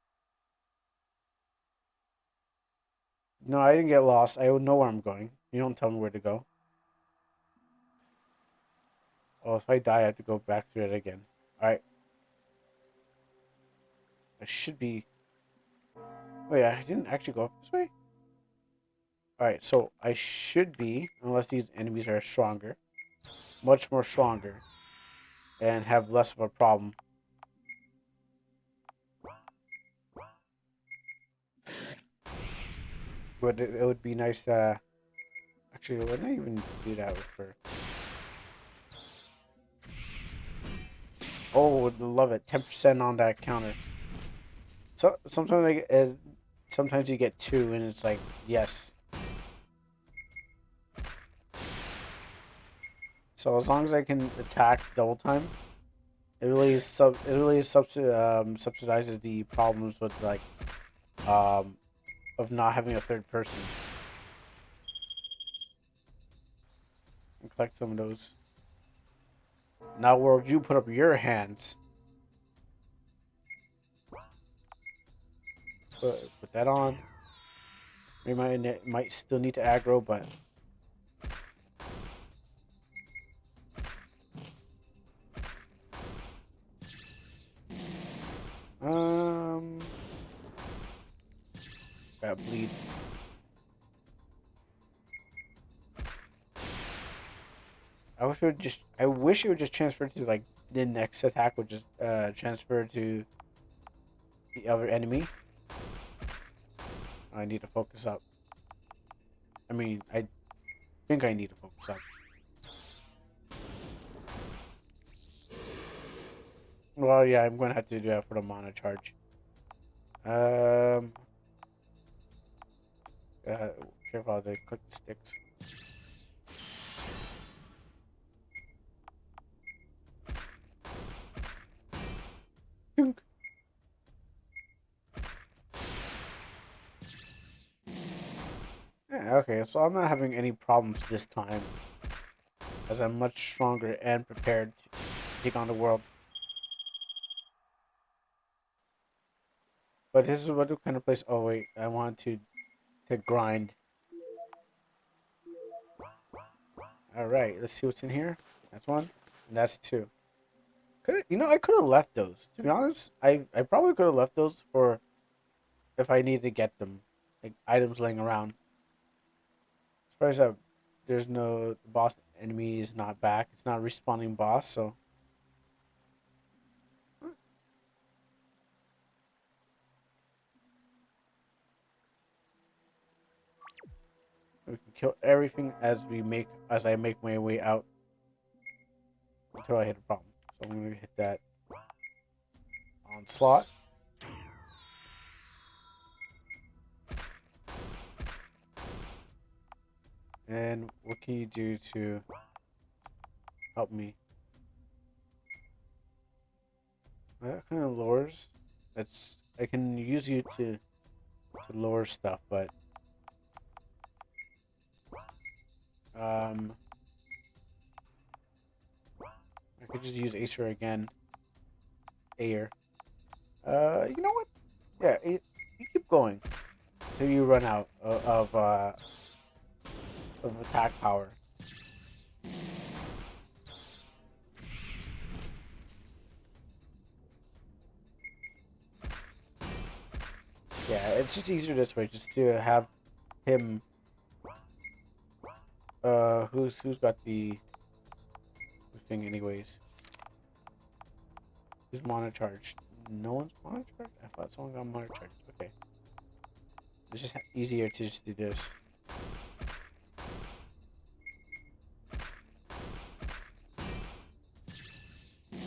No, I didn't get lost. I know where I'm going. You don't tell me where to go. Oh, if I die, I have to go back through it again. All right, I should be. Oh yeah, I didn't actually go up this way. Alright, so I should be, unless these enemies are stronger, much more stronger, and have less of a problem. But it would be nice to... Actually, wouldn't I even do that with her? Oh, would love it. 10% on that counter. So sometimes you get 2, and it's like, yes. So as long as I can attack double time, subsidizes the problems with like um of not having a third person. And collect some of those. Now, world, you put up your hands. Put that on. We might still need to aggro, but um, got bleed. I wish it would just transfer to like the next attack would just transfer to the other enemy. I need to focus up. I mean, I think I need to focus up. Well, yeah, I'm gonna have to do that for the mana charge. Um, uh, careful how they click the sticks. Dunk. Yeah, okay, so I'm not having any problems this time, as I'm much stronger and prepared to take on the world. But this is what kind of place. Oh wait, I want to grind. All right, let's see what's in here. That's one, and that's two. I could have left those. To be honest, I probably could have left those for if I need to get them, like items laying around. Surprised that there's no the boss enemy is not back. It's not respawning boss, so we can kill everything as I make my way out until I hit a problem. So I'm gonna hit that onslaught. And what can you do to help me? That kind of lowers. That's I can use you to lower stuff, but um, I could just use Acer again. Air. You know what? Yeah, you keep going till you run out of attack power. Yeah, it's just easier this way, just to have him. Who's got the thing anyways? Who's mana charged? No one's mana charged. I thought someone got mana charged. Okay, it's just easier to just do this.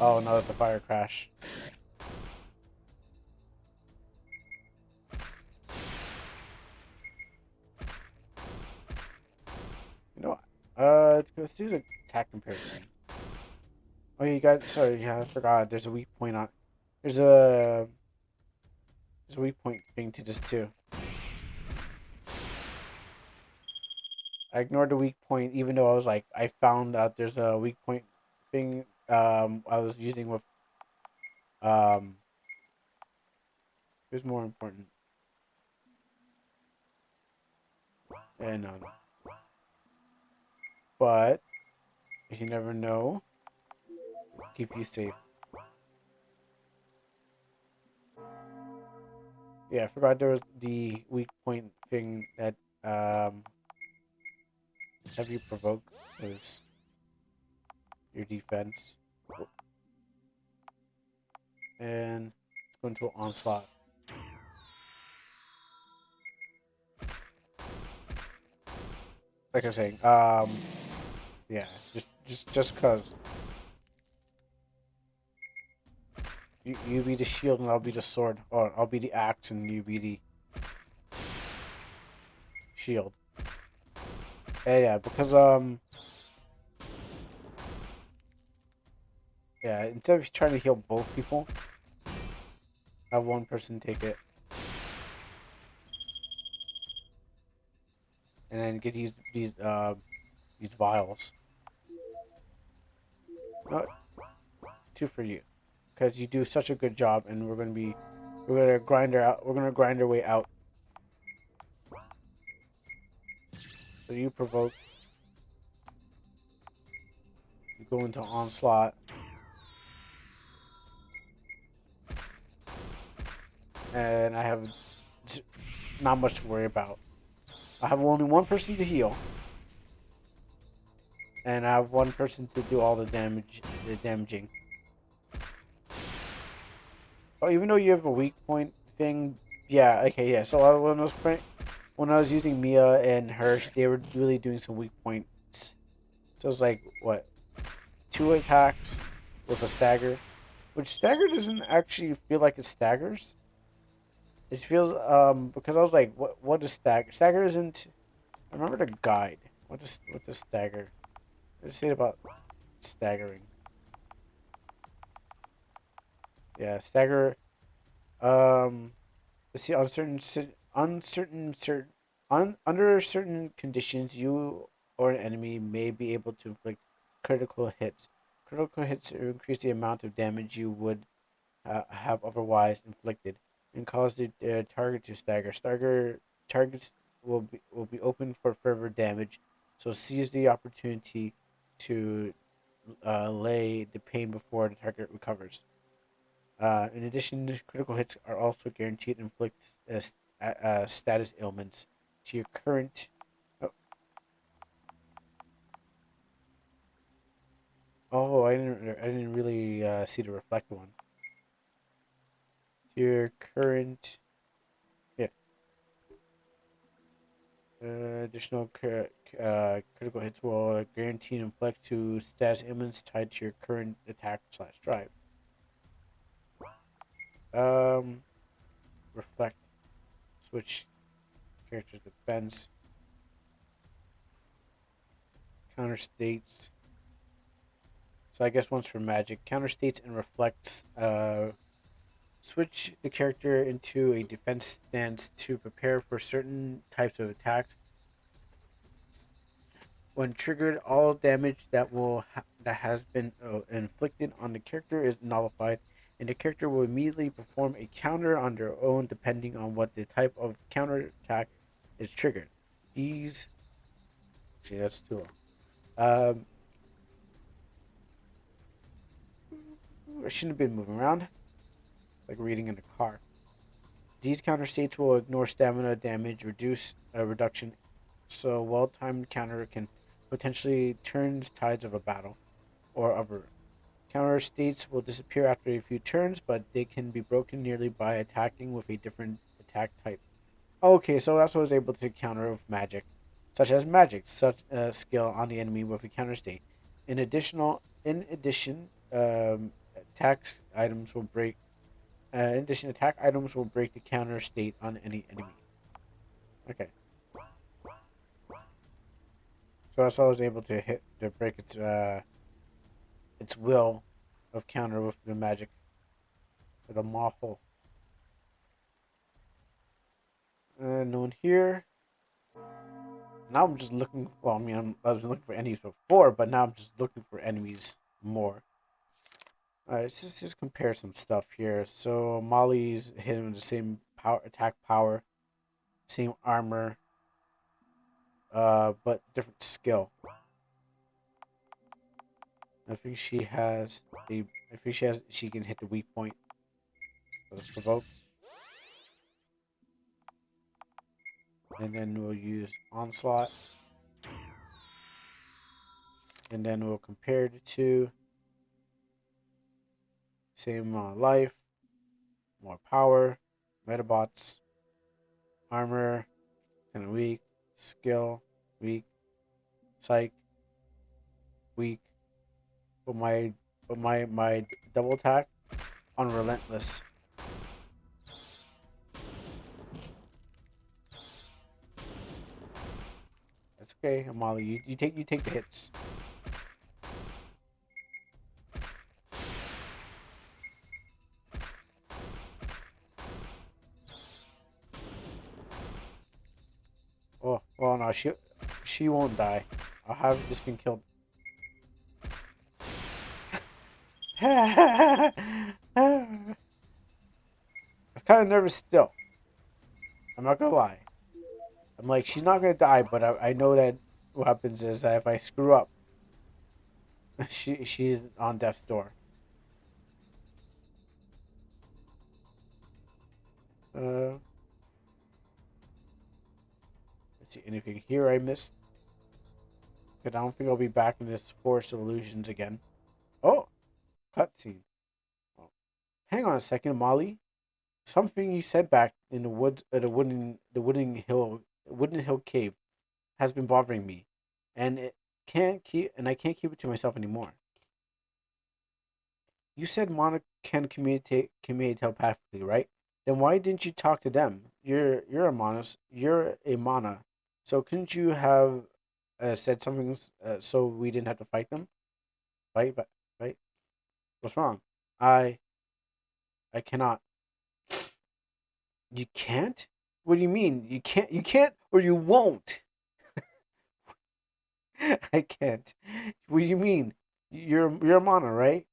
Oh no, it's a fire crash. You know what? Let's do the attack comparison. Oh, you got. Sorry, yeah, I forgot. There's a weak point on. There's a there's a weak point thing to this too. I ignored the weak point, even though I was like, I found out there's a weak point thing. I was using with um. Who's more important? And no, no. But you never know. Keep you safe. Yeah, I forgot there was the weak point thing that have you provoke is your defense. And it's going to an onslaught. Like I was saying, yeah, just cause you be the shield and I'll be the sword, or I'll be the axe and you be the shield. Yeah, because yeah, instead of trying to heal both people, have one person take it and then get these vials. No, two for you, because you do such a good job, and we're gonna grind our way out. So you provoke, you go into onslaught, and I have not much to worry about. I have only one person to heal, and I have one person to do all the damaging. Oh, even though you have a weak point thing, yeah, okay, yeah. So when I was using Mia and Hirsch, they were really doing some weak points. So it's like what, two attacks with a stagger, which stagger doesn't actually feel like it staggers. It feels because I was like, what is stagger? Stagger isn't. I remember the guide. What does stagger? What does it say about staggering? Yeah, stagger. Um, let's see. Under certain conditions, you or an enemy may be able to inflict critical hits. Critical hits increase the amount of damage you would have otherwise inflicted, and cause the target to stagger. Stagger targets will be open for further damage, so seize the opportunity to lay the pain before the target recovers. In addition, critical hits are also guaranteed to inflict status ailments to your current. Oh, oh, I didn't really see the reflect one. To your current. Yeah. Additional critical hits will guarantee and inflict to status ailments tied to your current attack slash drive. Um, reflect. Switch character's defense. Counter states. So I guess one's for magic. Counter states and reflects. Switch the character into a defense stance to prepare for certain types of attacks. When triggered, all damage that has been inflicted on the character is nullified, and the character will immediately perform a counter on their own, depending on what the type of counter attack is triggered. These, actually, that's too long. Um, I shouldn't have been moving around, like reading in a car. These counter states will ignore stamina damage, reduce reduction, so well-timed counter can potentially turn tides of a battle or other. Counter states will disappear after a few turns, but they can be broken nearly by attacking with a different attack type. Okay, so that's what I was able to counter with magic, such as magic, such a skill on the enemy with a counter state. In addition, attacks items will break. In addition, attack items will break the counter state on any enemy. Okay, so that's how I was able to break its will of counter with the magic, with a mahole. No one here. Now I'm just looking. Well, I mean, I was looking for enemies before, but now I'm just looking for enemies more. All right, let's just compare some stuff here. So Molly's hitting with the same power, attack power, same armor, but different skill. I think she has a. I think she has. She can hit the weak point. So let's provoke. and then we'll use onslaught, and then we'll compare the two. Same amount of life, more power, Metabots, armor, kind of weak, skill, weak, psych, weak. But my double attack on relentless. That's okay, Amali. You take the hits. Oh well, no, she won't die. I'll have this been killed. I'm kind of nervous still. I'm not gonna lie. I'm like, she's not gonna die, but I know that what happens is that if I screw up, she's on death's door. Uh, let's see anything here I missed. Because I don't think I'll be back in this forest of illusions again. Oh, cutscene. Oh, hang on a second, Molly. Something you said back in the woods, wooden hill cave, has been bothering me, and I can't keep it to myself anymore. You said Mana can communicate telepathically, right? Then why didn't you talk to them? You're a Mana, so couldn't you have said something so we didn't have to fight them? Fight, fight. What's wrong? I I cannot. You can't? What do you mean? You can't or you won't. I can't. What do you mean? You're a Mana, right?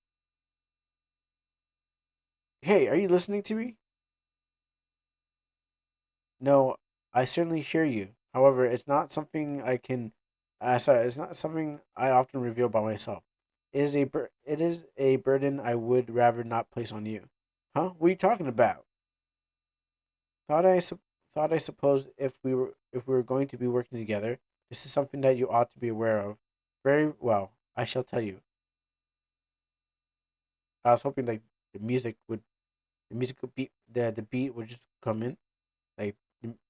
Hey, are you listening to me? No, I certainly hear you. However, it's not something I can. Sorry, it's not something I often reveal by myself. It is a burden I would rather not place on you. Huh? What are you talking about? Thought I sup- thought I suppose if we were going to be working together, this is something that you ought to be aware of. Very well, I shall tell you. I was hoping like the music would be the beat would just come in, like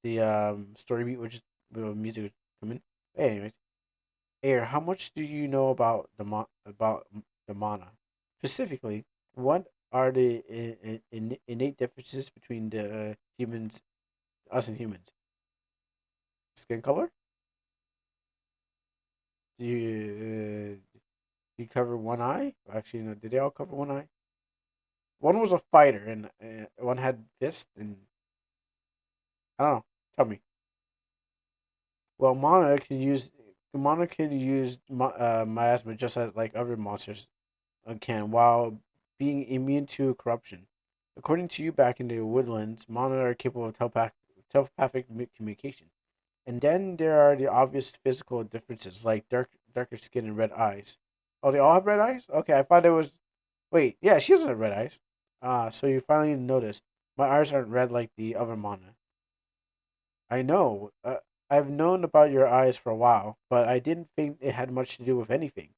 the story beat would just music would come in. Anyways, Air, how much do you know about the mana? Specifically, what are the innate differences between the humans, us and humans? Skin color? Do you cover one eye? Actually, no. Did they all cover one eye? One was a fighter, and one had fist, and I don't know. Tell me. Well, Mana can use miasma just as like other monsters can, while being immune to corruption. According to you, back in the woodlands, Mana are capable of telepathic communication. And then there are the obvious physical differences, like darker skin and red eyes. Oh, they all have red eyes? Okay, I thought it was. Wait, yeah, she doesn't have red eyes. So you finally notice my eyes aren't red like the other Mana. I know. I've known about your eyes for a while, but I didn't think it had much to do with anything.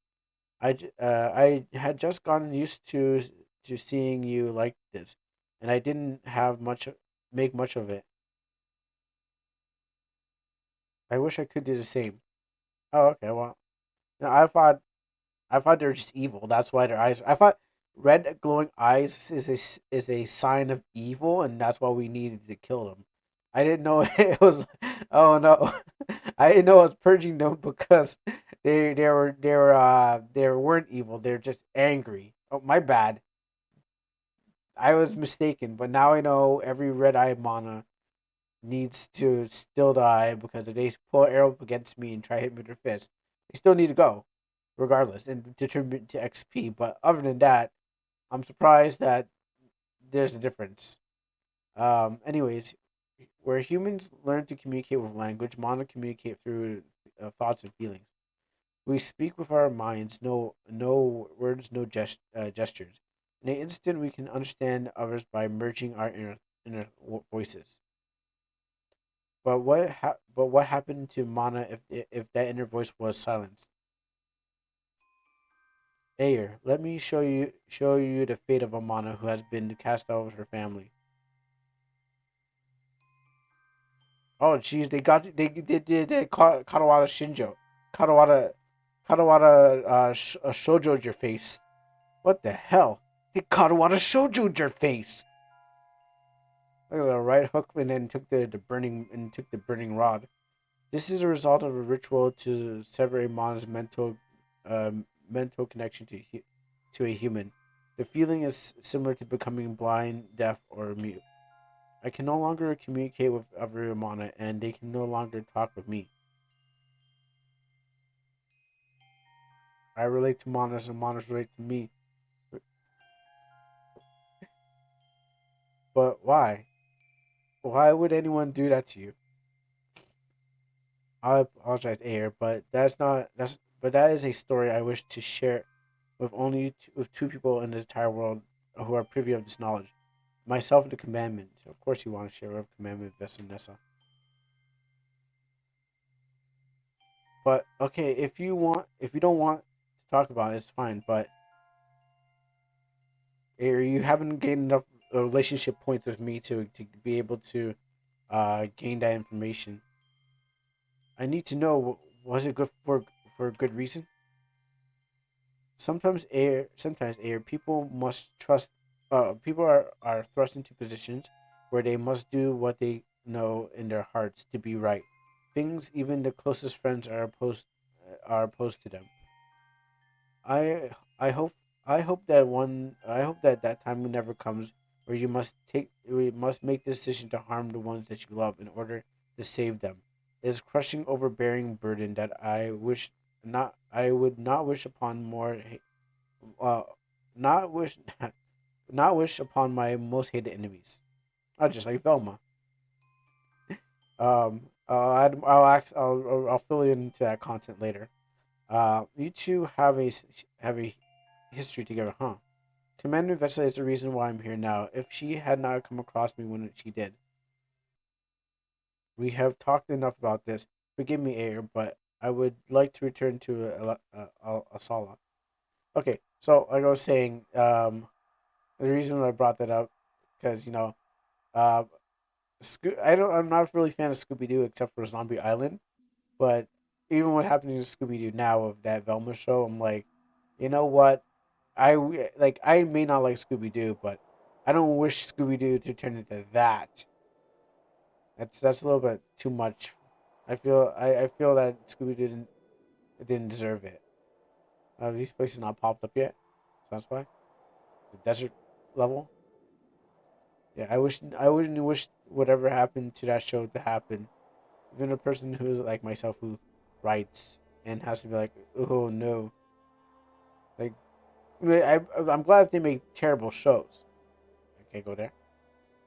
I had just gotten used to seeing you like this, and I didn't have make much of it. I wish I could do the same. Oh, okay. Well, no, I thought they were just evil. That's why their eyes. I thought red glowing eyes is a sign of evil, and that's why we needed to kill them. I didn't know it was. Oh no, I didn't know it was purging them because they weren't evil. They're just angry. Oh, my bad. I was mistaken, but now I know every red eye mana needs to still die because if they pull an arrow up against me and try to hit me with their fist, they still need to go, regardless, and to turn to XP. But other than that, I'm surprised that there's a difference. Anyways, where humans learn to communicate with language, mana communicate through thoughts and feelings. We speak with our minds, no words, no gestures. In an instant, we can understand others by merging our inner voices. But what happened to Mana if that inner voice was silenced? Ayer, let me show you the fate of Amana who has been cast out of her family. Oh jeez, they caught Karawada Shinjo. Karawada shoujoed your face. What the hell? They Karawada shoujoed your face. Look at the right hook and then took the burning rod. This is a result of a ritual to sever a mon's mental connection to a human. The feeling is similar to becoming blind, deaf, or mute. I can no longer communicate with Avirumana, and they can no longer talk with me. I relate to Monas, and Monas relate to me. But why? Why would anyone do that to you? I apologize, Air, but that is a story I wish to share with two people in the entire world who are privy of this knowledge. Myself and the commandment. Of course, you want to share a commandment with Vesanessa. But okay, if you don't want to talk about it, it's fine. But you haven't gained enough relationship points with me to be able to gain that information. I need to know, was it good for a good reason? Sometimes air people must trust. People are thrust into positions where they must do what they know in their hearts to be right. Things even the closest friends are opposed to them. I I hope I hope that that time never comes where you must make the decision to harm the ones that you love in order to save them. It is a crushing, overbearing burden that I would not wish upon uh not wish not wish upon my most hated enemies. Not just like Velma. I'll fill you into that content later. You two have a history together, huh? Commander Vesta is the reason why I'm here now. If she had not come across me when she did, we have talked enough about this. Forgive me, Air, but I would like to return to a Sala. Okay, so like I was saying, the reason I brought that up, because uh, I'm not really a fan of Scooby Doo except for Zombie Island, but even what happened to Scooby Doo now of that Velma show, I'm like, you know what? I may not like Scooby Doo, but I don't wish Scooby Doo to turn into that. That's a little bit too much. I feel that Scooby Doo didn't deserve it. These places not popped up yet, so that's why the desert level. Yeah, I wouldn't wish whatever happened to that show to happen. Even a person who's like myself who writes and has to be like, oh no, like I'm glad they make terrible shows. I can't go there.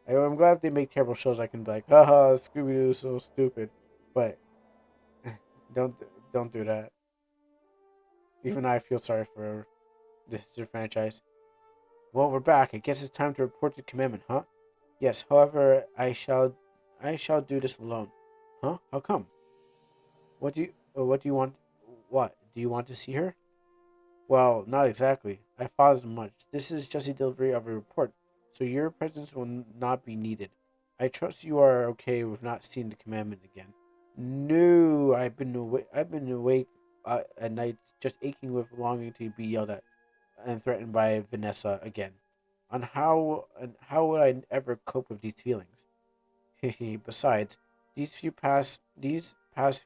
I'm glad if they make terrible shows. I can be like, haha, Scooby Doo is so stupid, but don't don't do that. Even I feel sorry for this franchise. Well, we're back. I guess it's time to report the commandment, huh? Yes. However, I shall do this alone. Huh? How come? What do you want? What do you want to see her? Well, not exactly. I thought as much. This is just a delivery of a report, so your presence will not be needed. I trust you are okay with not seeing the commandment again. No, I've been awake at night, just aching with longing to be yelled at and threatened by Vanessa again. On how would I ever cope with these feelings? Besides, these past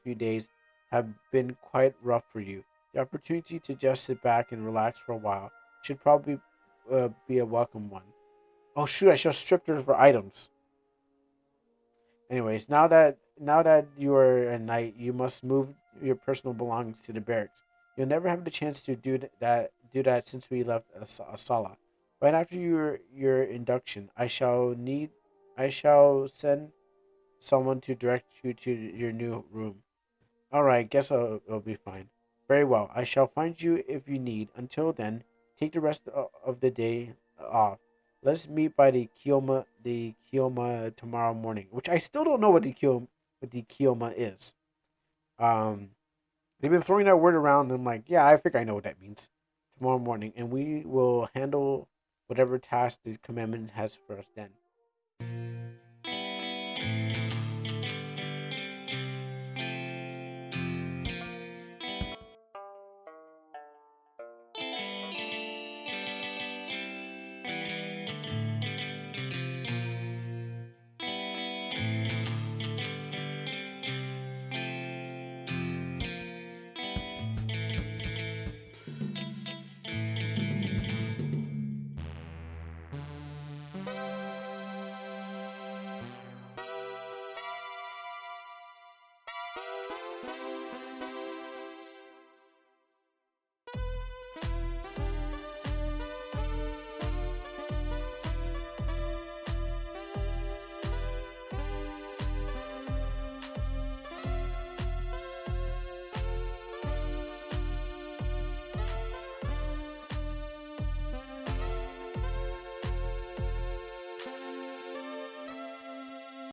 few days have been quite rough for you. The opportunity to just sit back and relax for a while should probably be a welcome one. Oh shoot! I should have stripped her for items. Anyways, now that you are a knight, you must move your personal belongings to the barracks. You'll never have the chance to do that since we left Asala. Right after your induction, I shall send someone to direct you to your new room. All right, guess it'll be fine. Very well. I shall find you if you need. Until then, take the rest of the day off. Let's meet by the Kioma tomorrow morning. Which I still don't know what the Kioma. what the Kioma is. Um, they've been throwing that word around, and I'm like, yeah, I think I know what that means. Tomorrow morning, and we will handle whatever task the commandment has for us then.